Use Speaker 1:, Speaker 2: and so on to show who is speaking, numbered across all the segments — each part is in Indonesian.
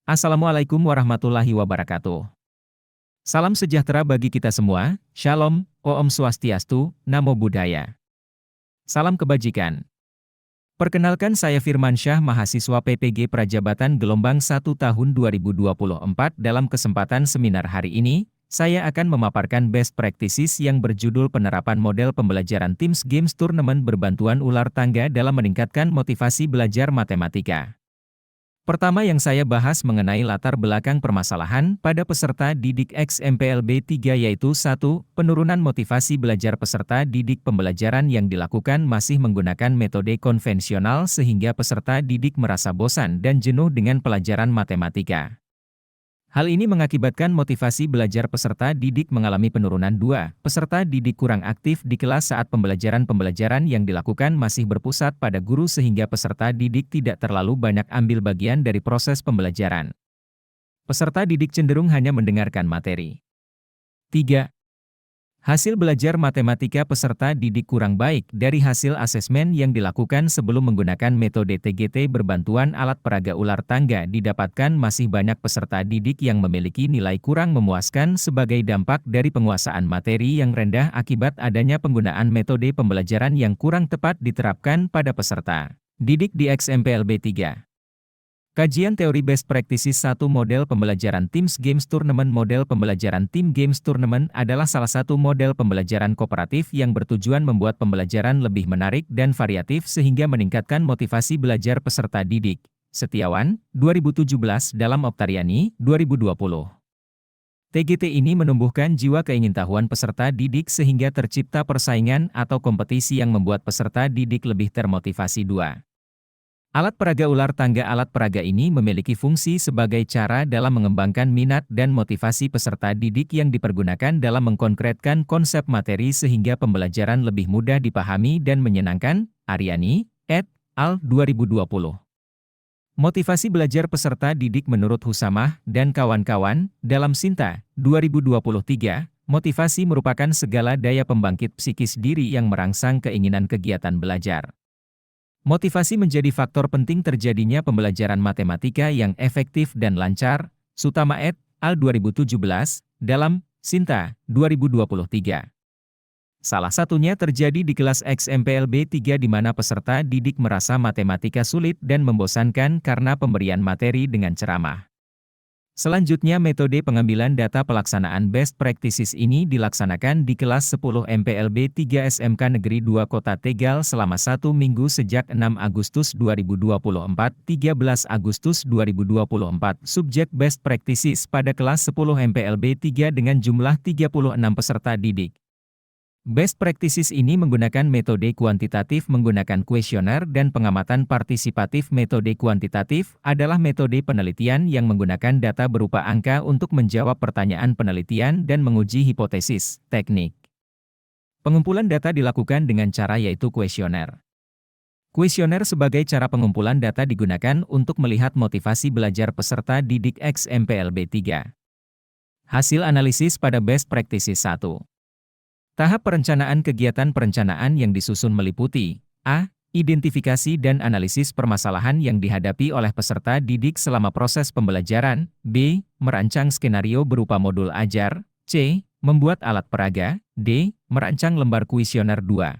Speaker 1: Assalamualaikum warahmatullahi wabarakatuh. Salam sejahtera bagi kita semua, Shalom, Om Swastiastu, Namo Buddhaya. Salam kebajikan. Perkenalkan saya Firman Syah, mahasiswa PPG Prajabatan Gelombang 1 tahun 2024. Dalam kesempatan seminar hari ini, saya akan memaparkan best practices yang berjudul penerapan model pembelajaran Teams Games Turnamen berbantuan ular tangga dalam meningkatkan motivasi belajar matematika. Pertama yang saya bahas mengenai latar belakang permasalahan pada peserta didik XMPLB 3 yaitu 1. Penurunan motivasi belajar peserta didik. Pembelajaran yang dilakukan masih menggunakan metode konvensional sehingga peserta didik merasa bosan dan jenuh dengan pelajaran matematika. Hal ini mengakibatkan motivasi belajar peserta didik mengalami penurunan. 2. Peserta didik kurang aktif di kelas saat pembelajaran yang dilakukan masih berpusat pada guru sehingga peserta didik tidak terlalu banyak ambil bagian dari proses pembelajaran. Peserta didik cenderung hanya mendengarkan materi. 3. Hasil belajar matematika peserta didik kurang baik dari hasil asesmen yang dilakukan sebelum menggunakan metode TGT berbantuan alat peraga ular tangga didapatkan masih banyak peserta didik yang memiliki nilai kurang memuaskan sebagai dampak dari penguasaan materi yang rendah akibat adanya penggunaan metode pembelajaran yang kurang tepat diterapkan pada peserta didik di XMPLB 3. Kajian teori best practices 1. Model pembelajaran Teams Games Tournament. Model pembelajaran Team Games Tournament adalah salah satu model pembelajaran kooperatif yang bertujuan membuat pembelajaran lebih menarik dan variatif sehingga meningkatkan motivasi belajar peserta didik. Setiawan, 2017 dalam Optariani, 2020. TGT ini menumbuhkan jiwa keingintahuan peserta didik sehingga tercipta persaingan atau kompetisi yang membuat peserta didik lebih termotivasi. 2. Alat peraga ular tangga. Alat peraga ini memiliki fungsi sebagai cara dalam mengembangkan minat dan motivasi peserta didik yang dipergunakan dalam mengkonkretkan konsep materi sehingga pembelajaran lebih mudah dipahami dan menyenangkan. Aryani, et al. 2020. Motivasi belajar peserta didik menurut Husamah dan kawan-kawan, dalam Sinta, 2023, motivasi merupakan segala daya pembangkit psikis diri yang merangsang keinginan kegiatan belajar. Motivasi menjadi faktor penting terjadinya pembelajaran matematika yang efektif dan lancar. Sutama et al. 2017, dalam Sinta, 2023. Salah satunya terjadi di kelas XMPLB 3 di mana peserta didik merasa matematika sulit dan membosankan karena pemberian materi dengan ceramah. Selanjutnya metode pengambilan data pelaksanaan best practices ini dilaksanakan di kelas 10 MPLB 3 SMK Negeri 2 Kota Tegal selama 1 minggu sejak 6 Agustus 2024, 13 Agustus 2024. Subjek best practices pada kelas 10 MPLB 3 dengan jumlah 36 peserta didik. Best practices ini menggunakan metode kuantitatif menggunakan kuesioner dan pengamatan partisipatif. Metode kuantitatif adalah metode penelitian yang menggunakan data berupa angka untuk menjawab pertanyaan penelitian dan menguji hipotesis, teknik. Pengumpulan data dilakukan dengan cara yaitu kuesioner. Kuesioner sebagai cara pengumpulan data digunakan untuk melihat motivasi belajar peserta didik XMPLB 3. Hasil analisis pada best practices 1. Tahap perencanaan. Kegiatan perencanaan yang disusun meliputi a. Identifikasi dan analisis permasalahan yang dihadapi oleh peserta didik selama proses pembelajaran. b. Merancang skenario berupa modul ajar. c. Membuat alat peraga. d. Merancang lembar kuesioner. 2.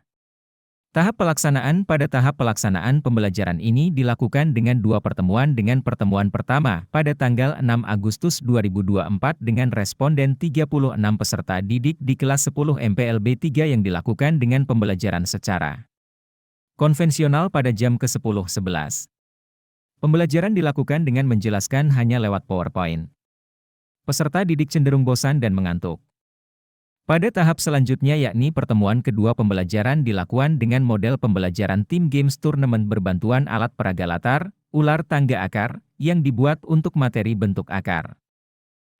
Speaker 1: Tahap pelaksanaan. Pada tahap pelaksanaan pembelajaran ini dilakukan dengan 2 pertemuan. Dengan pertemuan pertama pada tanggal 6 Agustus 2024 dengan responden 36 peserta didik di kelas 10 MPLB 3 yang dilakukan dengan pembelajaran secara konvensional pada jam ke-10.11. Pembelajaran dilakukan dengan menjelaskan hanya lewat PowerPoint. Peserta didik cenderung bosan dan mengantuk. Pada tahap selanjutnya yakni pertemuan kedua pembelajaran dilakukan dengan model pembelajaran Team Games Tournament berbantuan alat peraga latar, ular tangga akar, yang dibuat untuk materi bentuk akar.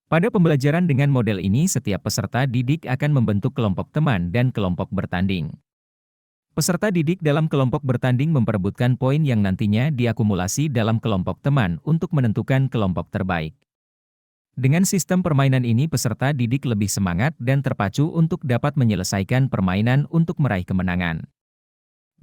Speaker 1: Pada pembelajaran dengan model ini setiap peserta didik akan membentuk kelompok teman dan kelompok bertanding. Peserta didik dalam kelompok bertanding memperebutkan poin yang nantinya diakumulasi dalam kelompok teman untuk menentukan kelompok terbaik. Dengan sistem permainan ini peserta didik lebih semangat dan terpacu untuk dapat menyelesaikan permainan untuk meraih kemenangan.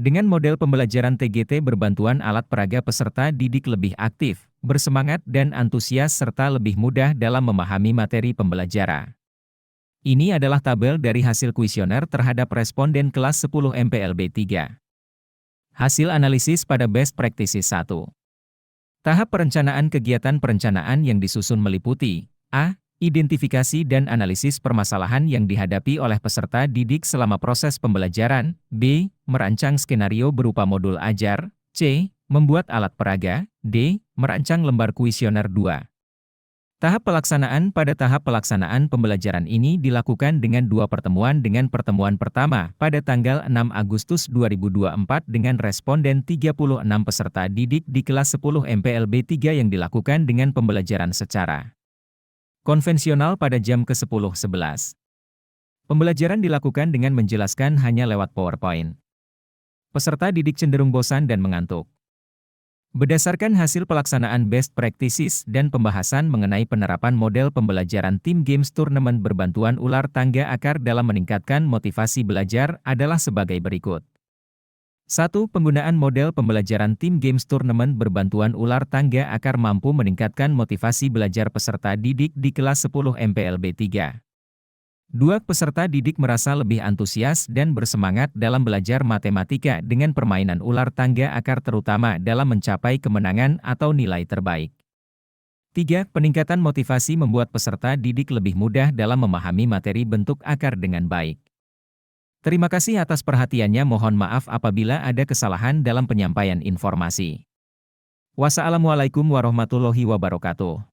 Speaker 1: Dengan model pembelajaran TGT berbantuan alat peraga peserta didik lebih aktif, bersemangat dan antusias serta lebih mudah dalam memahami materi pembelajaran. Ini adalah tabel dari hasil kuesioner terhadap responden kelas 10 MPLB 3. Hasil analisis pada Best Practices 1. Tahap perencanaan kegiatan perencanaan yang disusun meliputi A. Identifikasi dan analisis permasalahan yang dihadapi oleh peserta didik selama proses pembelajaran. B. Merancang skenario berupa modul ajar. C. Membuat alat peraga. D. Merancang lembar kuesioner 2. Tahap pelaksanaan. Pada tahap pelaksanaan pembelajaran ini dilakukan dengan 2 pertemuan, dengan pertemuan pertama pada tanggal 6 Agustus 2024 dengan responden 36 peserta didik di kelas 10 MPLB 3 yang dilakukan dengan pembelajaran secara konvensional pada jam ke-10.11. Pembelajaran dilakukan dengan menjelaskan hanya lewat PowerPoint. Peserta didik cenderung bosan dan mengantuk. Berdasarkan hasil pelaksanaan best practices dan pembahasan mengenai penerapan model pembelajaran tim games turnamen berbantuan ular tangga akar dalam meningkatkan motivasi belajar adalah sebagai berikut. 1. Penggunaan model pembelajaran tim games turnamen berbantuan ular tangga akar mampu meningkatkan motivasi belajar peserta didik di kelas 10 MPLB 3. 2. Peserta didik merasa lebih antusias dan bersemangat dalam belajar matematika dengan permainan ular tangga akar terutama dalam mencapai kemenangan atau nilai terbaik. 3. Peningkatan motivasi membuat peserta didik lebih mudah dalam memahami materi bentuk akar dengan baik. Terima kasih atas perhatiannya, mohon maaf apabila ada kesalahan dalam penyampaian informasi. Wassalamualaikum warahmatullahi wabarakatuh.